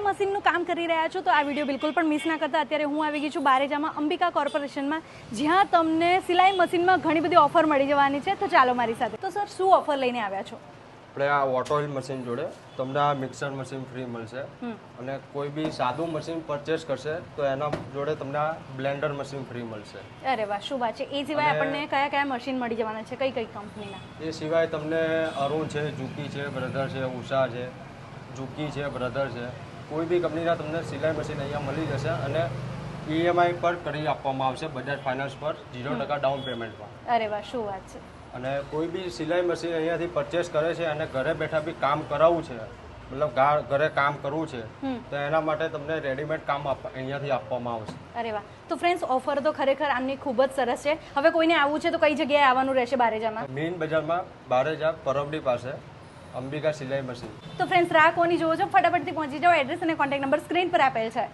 મશીનનું કામ કરી રહ્યા છો તો આ વિડીયો બિલકુલ પણ મિસ ના કરતા. અત્યારે હું આવી ગઈ છું બારેજામાં અંબિકા કોર્પોરેશનમાં, જ્યાં તમને સિલાઈ મશીનમાં ઘણી બધી ઓફર મળી જવાની છે. તો ચાલો મારી સાથે. તો સર શું ઓફર લઈને આવ્યા છો? આપણે આ ઓટોઇલ મશીન જોડે તમને આ મિક્સર મશીન ફ્રી મળશે, અને કોઈ બી સાદું મશીન પરચેસ કરશે તો એના જોડે તમને આ બ્લેન્ડર મશીન ફ્રી મળશે. અરે વાહ, શું વાત છે. એ સિવાય આપણને કયા કયા મશીન મળી જવાના છે, કઈ કઈ કંપનીના? એ સિવાય તમને અરુણ છે, જુકી છે, બ્રધર છે, ઉષા છે, જુકી છે, બ્રધર છે, કોઈ બી કંપનીના તમને સિલાઈ મશીન અહીંયા મળી જશે, અને EMI પર કરી આપવામાં આવશે, બજાજ ફાઇનાન્સ પર 0% ડાઉન પેમેન્ટમાં. અરે વાહ, શું વાત છે. અને કોઈ બી સિલાઈ મશીન અહીંયાથી પરચેસ કરે છે અને ઘરે બેઠા બી કામ કરાવવું છે, મતલબ ઘરે કામ કરવું છે, તો એના માટે તમને રેડીમેડ કામ અહીંયાથી આપવામાં આવશે. અરે વાહ. તો ફ્રેન્ડ્સ, ઓફર તો ખરેખર આમની ખૂબ જ સરસ છે. હવે કોઈને આવવું છે તો કઈ જગ્યાએ આવવાનું રહેશે બારેજામાં? મેઇન બજારમાં બારેજા પરબડી પાસે અંબિકા સિલાઈ મશીન. તો ફ્રેન્ડ્સ, રાહ કોની જોવો છો? ફટાફટથી પહોંચી જાઓ. એડ્રેસ અને કોન્ટેક્ટ નંબર સ્ક્રીન પર આપેલ છે.